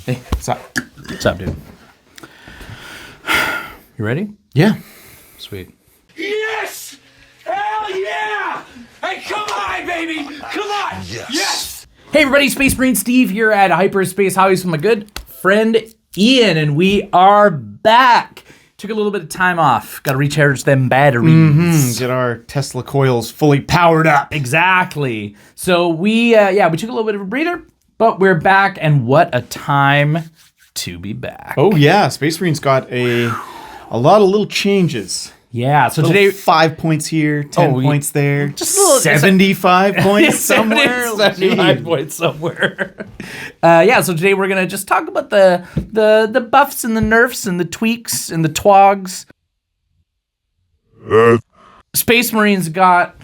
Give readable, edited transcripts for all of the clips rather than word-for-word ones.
Hey, what's up? What's up, dude? You ready? Yeah. Sweet. Yes! Hell yeah! Hey, come on, baby! Come on! Yes! Hey, everybody, Space Marine Steve here at Hyperspace Hobbies with my good friend Ian, and we are back. Took a little bit of time off. Got to recharge them batteries. Get our Tesla coils fully powered up. Exactly. So we took a little bit of a breather, but we're back, and what a time to be back. Oh yeah, Space Marine's got a lot of little changes. Yeah. So Little today, 5 points here, 10 points there, just a little 75 points somewhere. 75 points somewhere. So today we're gonna just talk about the buffs and the nerfs and the tweaks and the twogs. Space Marines got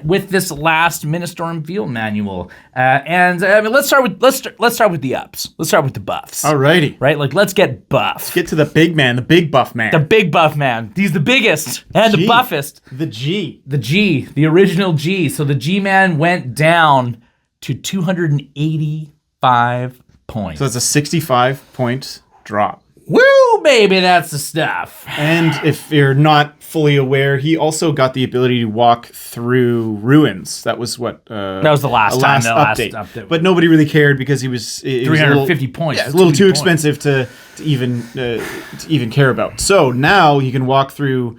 with this last Ministorum Field Manual, and I mean, let's start with the ups. Let's start with the buffs. Alrighty. Right, like let's get buff. Get to the big man, the big buff man. The big buff man. He's the biggest and the G. buffest. The G. The G, the original G. So the G-Man went down to 285 points. So it's a 65 point drop. Woo, baby, that's the stuff. And if you're not fully aware, he also got the ability to walk through ruins. That was what That was the last time. The last update. But nobody really cared because it was 350 points. Yeah, it's a little too points. expensive to even care about. So now he can walk through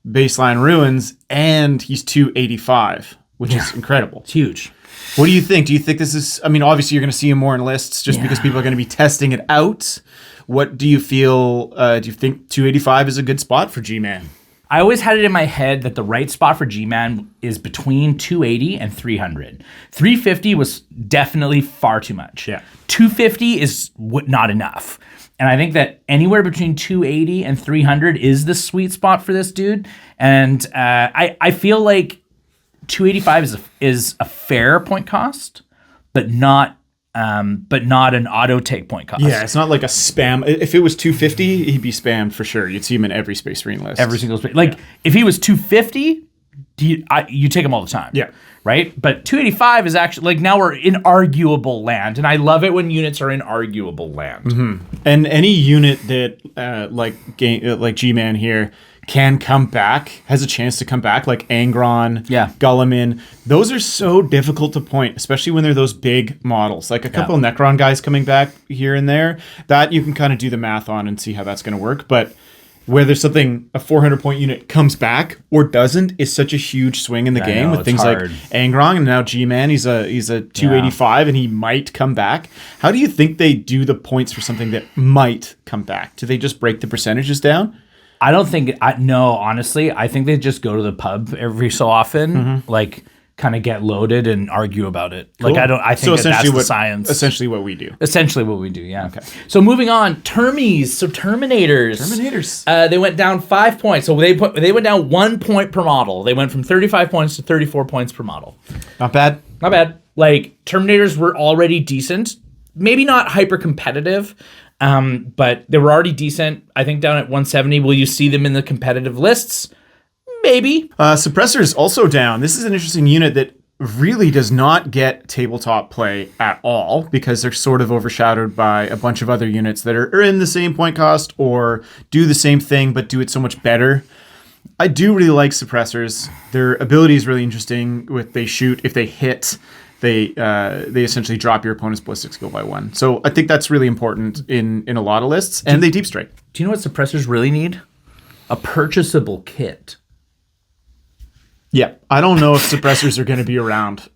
baseline ruins, and he's 285, which is incredible. It's huge. What do you think? Do you think this is? I mean, obviously you're going to see him more in lists just because people are going to be testing it out. What do you feel? Do you think 285 is a good spot for G-Man? I always had it in my head that the right spot for G-Man is between 280 and 300. 350 was definitely far too much. Yeah. 250 is not enough. And I think that anywhere between 280 and 300 is the sweet spot for this dude. And I feel like 285 is a fair point cost, but not an auto take point cost. Yeah, it's not like a spam. If it was 250, he'd be spammed for sure. You'd see him in every Space Marine list. Every single space. Like, if he was 250, you take him all the time. Yeah. Right? But 285 is actually, like, now we're in arguable land. And I love it when units are in arguable land. Mm-hmm. And any unit that, like G-Man here, can come back, has a chance to come back, like Angron, Guilliman. Those are so difficult to point, especially when they're those big models. Like a couple of Necron guys coming back here and there, that you can kind of do the math on and see how that's going to work. But whether something, a 400-point unit comes back or doesn't, is such a huge swing in the game with things like Angron, and now G-Man, he's a 285 and he might come back. How do you think they do the points for something that might come back? Do they just break the percentages down? I don't think, no, honestly, I think they just go to the pub every so often, like kind of get loaded and argue about it. Cool. Like, I think that's the science. Essentially what we do. Essentially what we do, yeah. Okay. So moving on, Termies, so Terminators. They went down 5 points. So they went down 1 point per model. They went from 35 points to 34 points per model. Not bad. Not bad. Like, Terminators were already decent. Maybe not hyper competitive, but they were already decent. I think down at 170. Will you see them in the competitive lists? Maybe. Suppressors also down. This is an interesting unit that really does not get tabletop play at all because they're sort of overshadowed by a bunch of other units that are in the same point cost or do the same thing but do it so much better. I do really like suppressors. Their ability is really interesting. With they shoot, if they hit, they essentially drop your opponent's ballistic skill by 1. So I think that's really important in a lot of lists. And they deep strike. Do you know what suppressors really need? A purchasable kit. Yeah, I don't know if suppressors are going to be around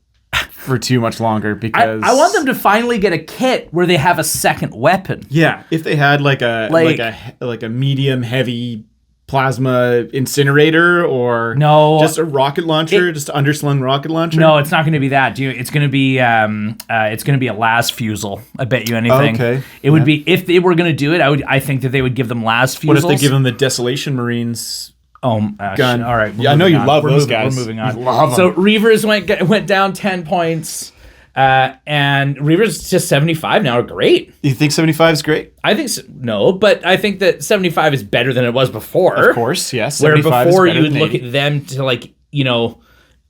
for too much longer because I want them to finally get a kit where they have a second weapon. Yeah, if they had like a medium heavy plasma incinerator or just a rocket launcher, just an underslung rocket launcher. No, it's not going to be that. It's going to be a las fusel. I bet you anything. Okay, it would be if they were going to do it. I think that they would give them las fusels. What if they give them the Desolation Marines? Gun. All right. Yeah, I know you love those guys. We're moving on. You love them. So Reavers went down 10 points, and Reavers to 75 now are great. You think 75 is great? I think so, no, but I think that 75 is better than it was before. Of course, yes. Where before you would look at them to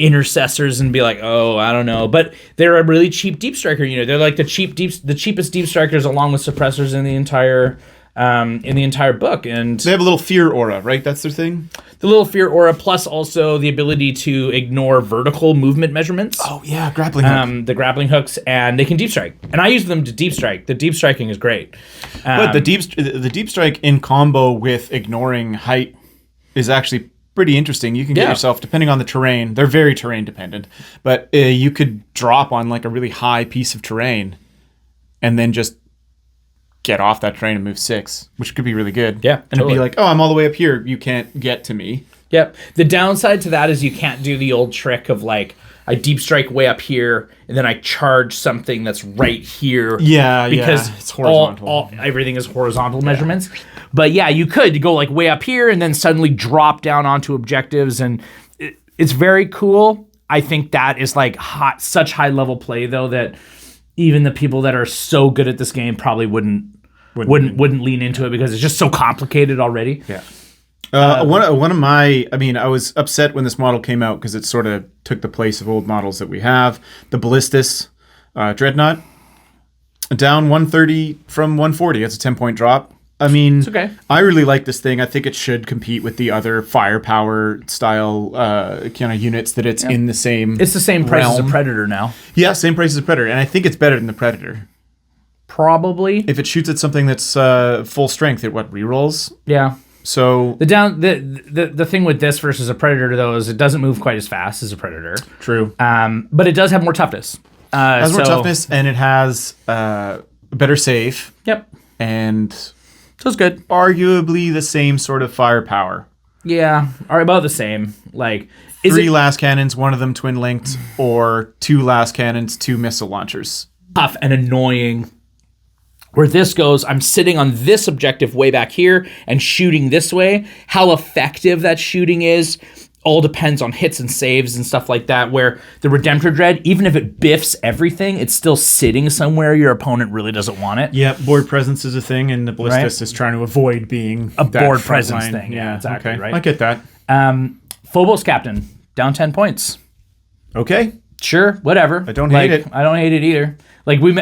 intercessors and be like, oh, I don't know. But they're a really cheap deep striker unit. They're like the cheapest deep strikers along with suppressors in the entire book. And they have a little fear aura, right? That's their thing. The little fear aura, plus also the ability to ignore vertical movement measurements. Oh yeah, grappling hook. The grappling hooks, and they can deep strike. And I use them to deep strike. The deep striking is great. But the deep strike in combo with ignoring height is actually pretty interesting. You can get yourself, depending on the terrain, they're very terrain dependent, but you could drop on like a really high piece of terrain and then just get off that terrain and move 6, which could be really good. Yeah, and it'd be like, oh, I'm all the way up here. You can't get to me. Yep. The downside to that is you can't do the old trick of like, I deep strike way up here and then I charge something that's right here. Yeah, because it's horizontal. Everything is horizontal measurements. But yeah, you could go like way up here and then suddenly drop down onto objectives, and it's very cool. I think that is like such high level play though that even the people that are so good at this game probably wouldn't lean into it because it's just so complicated already. Yeah. One of my, I was upset when this model came out because it sort of took the place of old models that we have. The Ballistus Dreadnought, down 130 from 140. That's a 10-point drop. It's okay. I really like this thing. I think it should compete with the other firepower style kind of units that it's in the same. It's the same price as a realm. Predator now. Yeah, same price as a Predator, and I think it's better than the Predator. Probably. If it shoots at something that's full strength, it rerolls. Yeah. So the thing with this versus a Predator though is it doesn't move quite as fast as a Predator. True. But it does have more toughness. It has more toughness, and it has better save. Yep. And so it's good. Arguably the same sort of firepower. Yeah, are about the same. Like 3 last cannons, one of them twin linked, or 2 last cannons, 2 missile launchers. Tough and annoying. Where this goes, I'm sitting on this objective way back here and shooting this way. How effective that shooting is all depends on hits and saves and stuff like that, where the Redemptor Dread, even if it biffs everything, it's still sitting somewhere your opponent really doesn't want it. Yeah, board presence is a thing, and the Ballistus is trying to avoid being a board presence thing. Yeah, exactly, okay. Right? I get that. Phobos Captain, down 10 points. Okay. Sure, whatever. I don't hate it. I don't hate it either. Like, we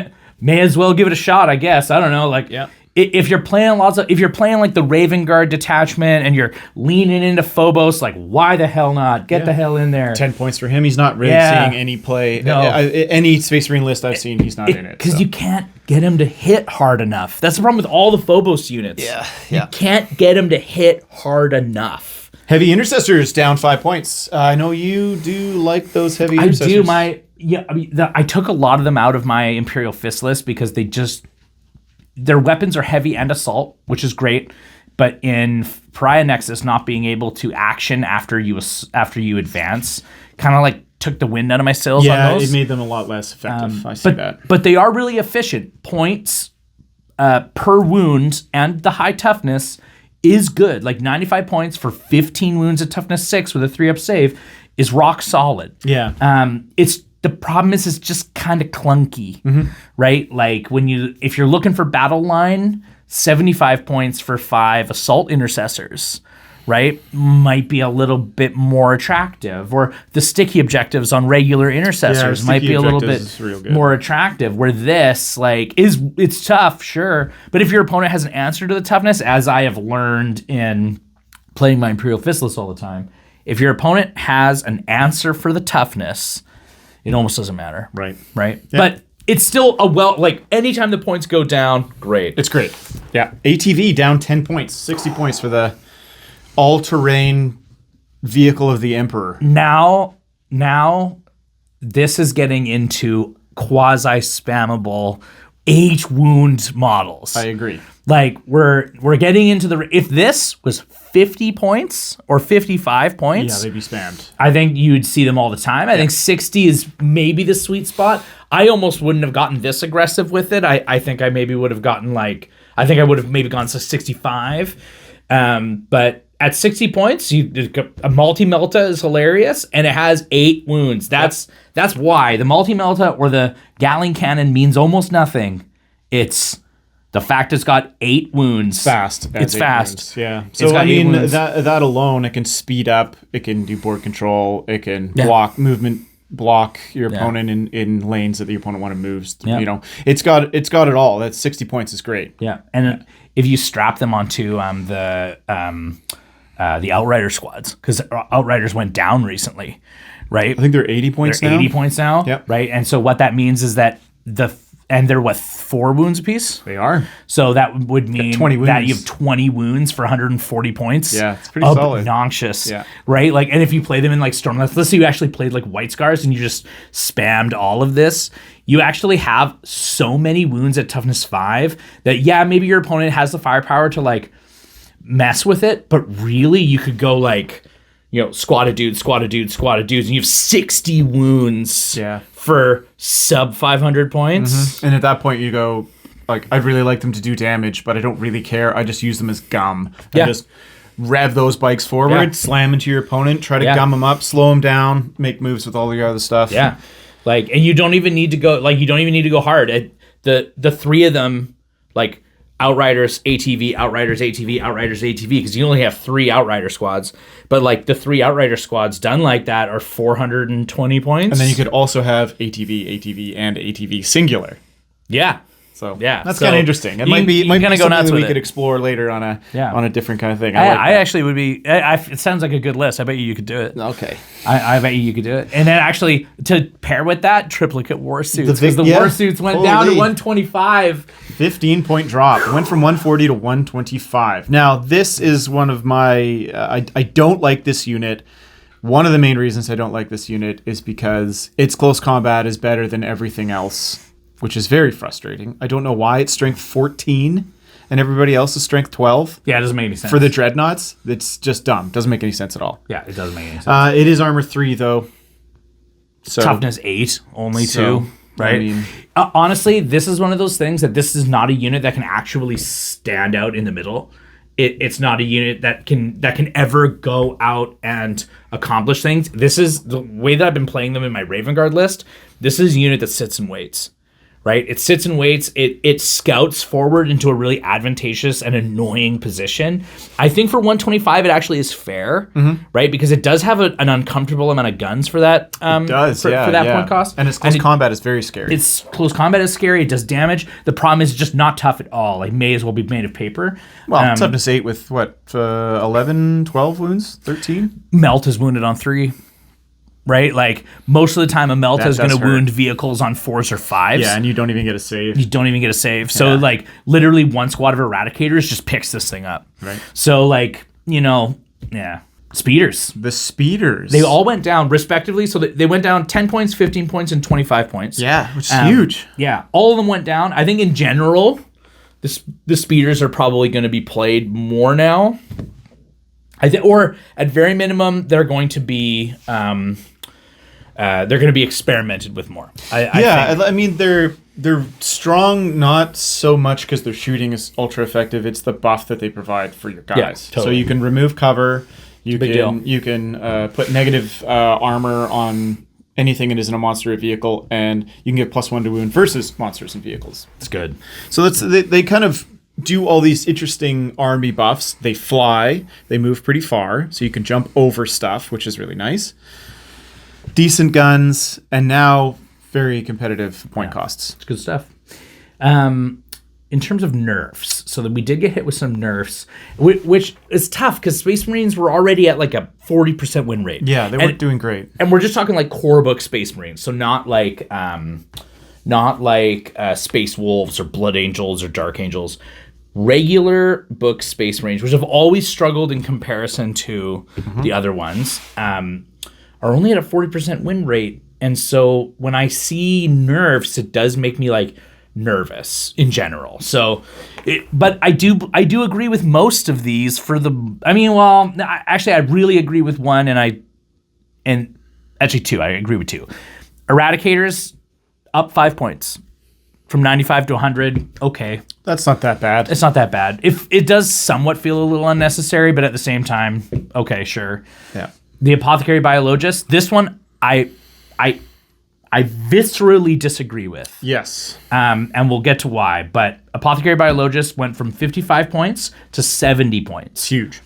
may as well give it a shot, I guess. I don't know. Like, yeah. If you're playing if you're playing like the Raven Guard detachment and you're leaning into Phobos, like why the hell not? Get the hell in there. 10 points for him. He's not really seeing any play. No. Any Space Marine list I've seen, he's not in it. Because you can't get him to hit hard enough. That's the problem with all the Phobos units. Yeah. You can't get him to hit hard enough. Heavy Intercessors down 5 points. I know you do like those heavy Intercessors. I do. I took a lot of them out of my Imperial Fist list because their weapons are heavy and assault, which is great. But in Pariah Nexus, not being able to action after you advance, kind of like took the wind out of my sails on those. Yeah, it made them a lot less effective. I see that. But they are really efficient. Points per wound and the high toughness is good. Like 95 points for 15 wounds at toughness 6 with a 3-up save is rock solid. Yeah. The problem is it's just kind of clunky, right? Like if you're looking for battle line, 75 points for 5 assault intercessors, right? Might be a little bit more attractive. Or the sticky objectives on regular intercessors might be a little bit more attractive. Where this, it's tough, sure. But if your opponent has an answer to the toughness, as I have learned in playing my Imperial Fist list all the time, if your opponent has an answer for the toughness, it almost doesn't matter. Right. Right? Yeah. But it's still anytime the points go down, great. It's great. Yeah. ATV down 10 points, 60 points for the all-terrain vehicle of the Emperor. Now this is getting into quasi-spammable 8 wound models. I agree. Like we're getting into if this was 50 points or 55 points. Yeah, they'd be spammed. I think you'd see them all the time. I think 60 is maybe the sweet spot. I almost wouldn't have gotten this aggressive with it. I think I maybe would have gotten I think I would have maybe gone to 65. But at 60 points, a multi-melta is hilarious, and it has 8 wounds. That's why the multi-melta or the Gatling cannon means almost nothing. It's The fact it's got 8 wounds. Fast. It's fast. Wounds, yeah. It's So got I 8 mean wounds. that alone, it can speed up. It can do board control. It can block your opponent in lanes that the opponent want to move. Yeah. You know, it's got it all. That's 60 points is great. Yeah, and if you strap them onto the Outrider squads, because Outriders went down recently, right? I think they're 80 points They're now. 80 points now, Yep. right? And so what that means is that they're 4 wounds apiece. They are. So that would mean 20 that wounds. you have 20 wounds for 140 points. Yeah, it's pretty solid. Obnoxious. Yeah. Right? Like, and if you play them in like Stormlight, let's say you actually played like White Scars and you just spammed all of this, you actually have so many wounds at toughness 5 that, yeah, maybe your opponent has the firepower to like mess with it, but really you could go like, you know, squad of dudes, and you have 60 wounds for sub 500 points. Mm-hmm. And at that point, you go, like, I'd really like them to do damage, but I don't really care. I just use them as gum. And just rev those bikes forward, slam into your opponent, try to gum them up, slow them down, make moves with all your other stuff. Yeah. Like, and you don't even need to go hard. The 3 of them, like, Outriders, ATV, Outriders, ATV, Outriders, ATV, because you only have 3 Outrider squads. But like the 3 Outrider squads done like that are 420 points. And then you could also have ATV, and ATV singular. Yeah. So that's kind of interesting. It might be gonna go something nuts that we with could it. explore later on a different kind of thing. I actually would be. It sounds like a good list. I bet you could do it. Okay. I bet you could do it. And then actually to pair with that, triplicate war suits, because the yeah. war suits went down to 125. 15-point drop. It went from 140 to 125. Now this is one of my. I don't like this unit. One of the main reasons I don't like this unit is because its close combat is better than everything else, which is very frustrating. I don't know why it's strength 14 and everybody else is strength 12. Yeah, it doesn't make any sense. For the Dreadnoughts, it's just dumb. Doesn't make any sense at all. Yeah, it doesn't make any sense. It is armor 3, though. So, Toughness 8, only 2, right? I mean, honestly, this is one of those things that this is not a unit that can actually stand out in the middle. It's not a unit that can ever go out and accomplish things. This is the way that I've been playing them in my Raven Guard list. This is a unit that sits and waits. Right? It sits and waits. It scouts forward into a really advantageous and annoying position. I think for 125, it actually is fair, right? Because it does have an uncomfortable amount of guns for that. For that point cost. And its close combat is very scary. Its close combat is scary. It does damage. The problem is it's just not tough at all. Like, may as well be made of paper. Well, toughness 8 with what? 11, 12 wounds? 13? Melt is wounded on 3. Right? Like, most of the time, a Melt is going to wound vehicles on 4s or 5s. Yeah, and you don't even get a save. You don't even get a save. So, like, literally one squad of Eradicators just picks this thing up. Right. So, like, you know, yeah. Speeders. The speeders. They all went down, respectively. So, they went down 10 points, 15 points, and 25 points. Yeah, which is huge. Yeah. All of them went down. I think, in general, the speeders are probably going to be played more now. Or, at very minimum, they're going to be... they're going to be experimented with more. I mean, they're strong, not so much because their shooting is ultra effective. It's the buff that they provide for your guys. Yeah, totally. So you can remove cover. You deal. can put negative armor on anything that isn't a monster or vehicle, and you can get +1 to wound versus monsters and vehicles. It's good. So they kind of do all these interesting army buffs. They fly. They move pretty far, so you can jump over stuff, which is really nice. Decent guns, and now very competitive point costs. It's good stuff. In terms of nerfs, so that we did get hit with some nerfs, which is tough because Space Marines were already at like a 40% win rate. Yeah, they weren't doing great. And we're just talking like core book Space Marines, so not like Space Wolves or Blood Angels or Dark Angels. Regular book Space Marines, which have always struggled in comparison to the other ones, are only at a 40% win rate. And so when I see nerfs, it does make me like nervous in general. So, but I do agree with most of these actually I really agree with one and actually 2. I agree with 2. Eradicators up 5 points from 95 to 100. Okay. That's not that bad. It's not that bad. If it does somewhat feel a little unnecessary, but at the same time, okay, sure. Yeah. The Apothecary Biologist, this one, I I viscerally disagree with. Yes. And we'll get to why. But Apothecary Biologist went from 55 points to 70 points. Huge.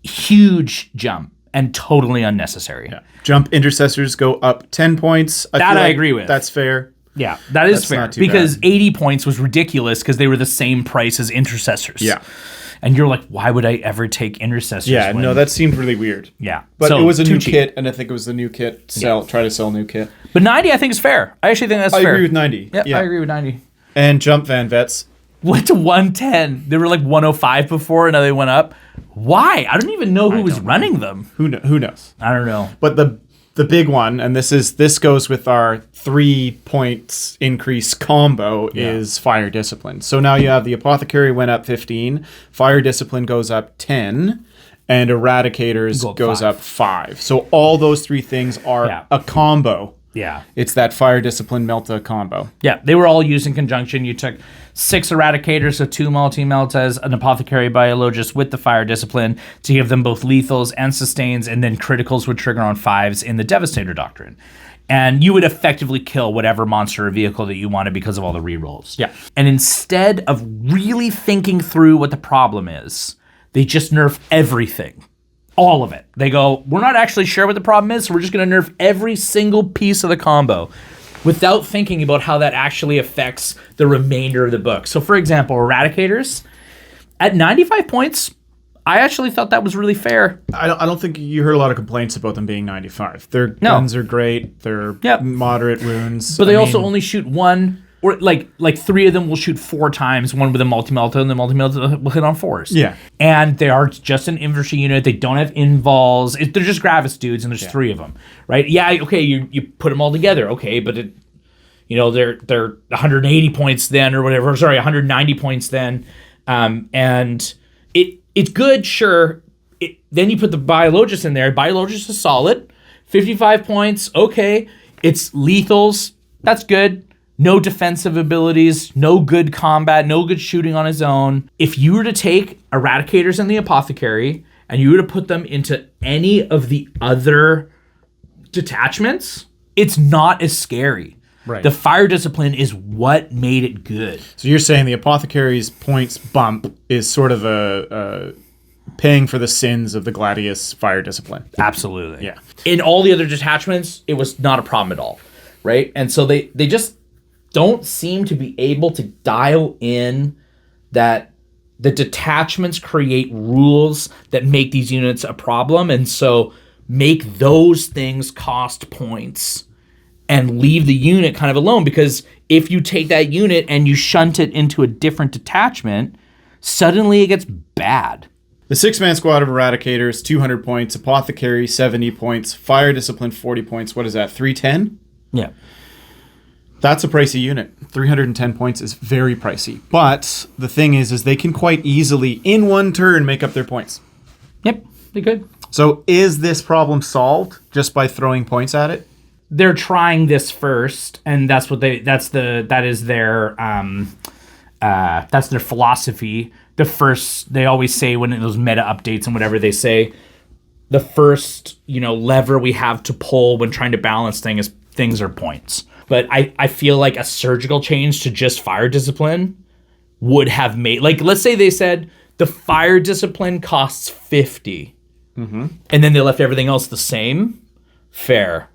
Huge jump and totally unnecessary. Yeah. Jump Intercessors go up 10 points. I agree with. That's fair. Yeah, that is That's fair. not too Because bad. 80 points was ridiculous because they were the same price as Intercessors. Yeah. And you're like, why would I ever take Intercessors? Yeah, when- no, that seemed really weird. Yeah. But So, it was a too new cheap. kit, and I think it was the new kit. Try to sell new kit. But 90, I think, is fair. I actually think that's I fair. agree with 90. Yeah, I agree with 90. And Jump Van Vets. Went to 110. They were like 105 before, and now they went up. Why? I don't even know who was running them. Who knows? I don't know. But the big one, and this goes with our 3 points increase combo, is Fire Discipline. So now you have the Apothecary went up 15, Fire Discipline goes up 10, and Eradicators goes up 5. So all those 3 things are a combo. Yeah. It's that Fire Discipline Melta combo. Yeah, they were all used in conjunction. You took 6 Eradicators, so 2 multi-meltas, an Apothecary Biologist with the Fire Discipline to give them both lethals and sustains, and then criticals would trigger on 5s in the Devastator Doctrine. And you would effectively kill whatever monster or vehicle that you wanted because of all the rerolls. Yeah. And instead of really thinking through what the problem is, they just nerf everything. All of it. They go, we're not actually sure what the problem is, so we're just going to nerf every single piece of the combo without thinking about how that actually affects the remainder of the book. So, for example, Eradicators, at 95 points, I actually thought that was really fair. I don't think you heard a lot of complaints about them being 95. Their guns are great. They're moderate wounds. But they also only shoot one, or like 3 of them will shoot 4 times, one with a multi-melta, and the multi-melta will hit on 4s. Yeah. And they are just an infantry unit. They don't have invols. They're just Gravis dudes, and there's 3 of them, right? Yeah, okay, you put them all together, okay, but they're 180 points then, or whatever. Sorry, 190 points then, and it's good, sure. Then you put the Biologist in there. Biologist is solid, 55 points, okay. It's lethals, that's good. No defensive abilities, no good combat, no good shooting on his own. If you were to take Eradicators and the Apothecary and you were to put them into any of the other detachments, it's not as scary. Right. The Fire Discipline is what made it good. So you're saying the Apothecary's points bump is sort of a paying for the sins of the Gladius Fire Discipline. Absolutely. Yeah. In all the other detachments, it was not a problem at all, right? And so they just don't seem to be able to dial in that the detachments create rules that make these units a problem, and so make those things cost points and leave the unit kind of alone, because if you take that unit and you shunt it into a different detachment, suddenly it gets bad. The 6-man squad of Eradicators, 200 points, Apothecary, 70 points, Fire Discipline, 40 points. What is that, 310? Yeah. That's a pricey unit. 310 points is very pricey. But the thing is they can quite easily, in one turn, make up their points. Yep, they could. So is this problem solved just by throwing points at it? They're trying this first, and that's their philosophy. The first, they always say when in those meta updates and whatever, they say the first, lever we have to pull when trying to balance things are points. But I feel like a surgical change to just Fire Discipline would have made, like, let's say they said the Fire Discipline costs 50, and then they left everything else the same. Fair.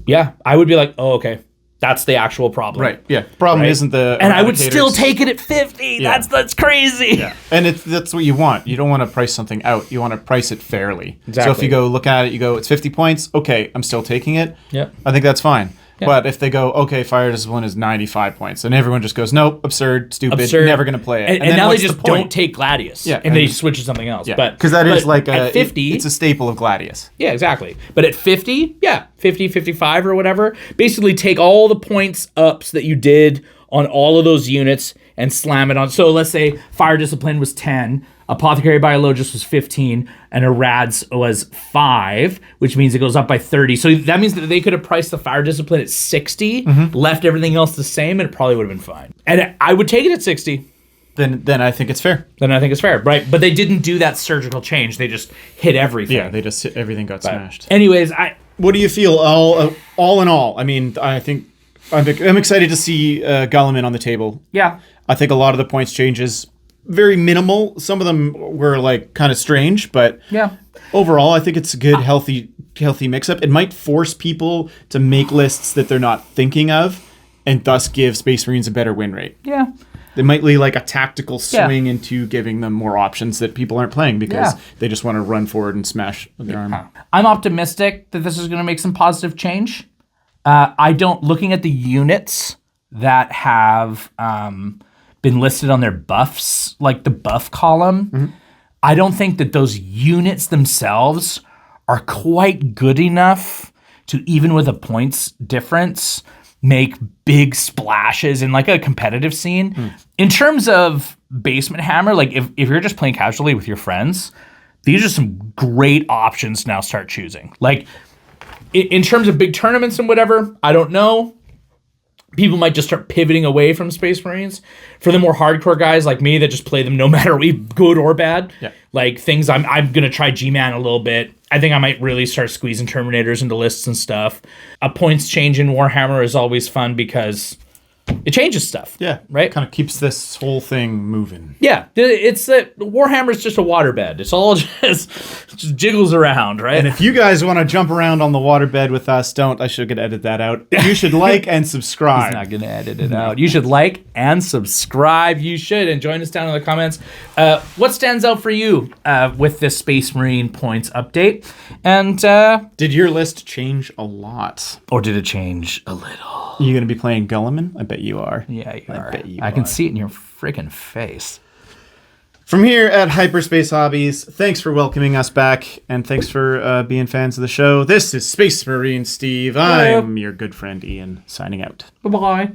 Yeah, I would be like, oh, okay, that's the actual problem. Right, yeah. Problem isn't the And I would Eradicators. still take it at 50. Yeah. That's crazy. Yeah. And that's what you want. You don't want to price something out. You want to price it fairly. Exactly. So if you go look at it, you go, it's 50 points. Okay, I'm still taking it. Yep. I think that's fine. Yeah. But if they go, okay, Fire Discipline is 95 points, and everyone just goes, nope, absurd, stupid, Absurd. never going to play it. And then now they what's just the point? don't take Gladius. Yeah, And they and- switch to something else. Yeah, But because that is like at 50, it's a staple of Gladius. yeah, exactly. But at 50, 50, 55 or whatever, basically take all the points ups that you did on all of those units and slam it on. So let's say Fire Discipline was 10, Apothecary Biologist was 15, and Erad's was 5, which means it goes up by 30. So that means that they could have priced the Fire Discipline at 60, left everything else the same, and it probably would have been fine. And I would take it at 60. Then I think it's fair. Then I think it's fair, right? But they didn't do that surgical change. They just hit everything. Yeah, they just everything got smashed. Anyways, what do you feel all in all? I mean, I think I'm excited to see Guilliman on the table. Yeah. I think a lot of the points changes very minimal. Some of them were like kind of strange, but Yeah. overall, I think it's a good, healthy mix-up. It might force people to make lists that they're not thinking of, and thus give Space Marines a better win rate. Yeah. It might be like a tactical swing into giving them more options that people aren't playing because they just want to run forward and smash their arm. I'm optimistic that this is going to make some positive change. Looking at the units that have been listed on their buffs, like the buff column, I don't think that those units themselves are quite good enough to, even with a points difference, make big splashes in like a competitive scene. In terms of Basement Hammer, like if you're just playing casually with your friends, these are some great options to now start choosing. Like in terms of big tournaments and whatever, I don't know. People might just start pivoting away from Space Marines. For the more hardcore guys like me that just play them no matter what, good or bad, like things I'm going to try G-Man a little bit. I think I might really start squeezing Terminators into lists and stuff. A points change in Warhammer is always fun because it changes stuff. Yeah, right? Kind of keeps this whole thing moving. Yeah, it's that Warhammer is just a waterbed. It's all just jiggles around, right? And if you guys want to jump around on the waterbed with us, I should edit that out. You should like and subscribe. He's not going to edit it out. You should like and subscribe. You should. And join us down in the comments. What stands out for you with this Space Marine points update? And did your list change a lot? Or did it change a little? Are you going to be playing Guilliman? I bet you are. Yeah, you are. Bet you I can see it in your freaking face. From here at Hyperspace Hobbies, thanks for welcoming us back, and thanks for being fans of the show. This is Space Marine Steve. I'm your good friend Ian, signing out. Bye-bye.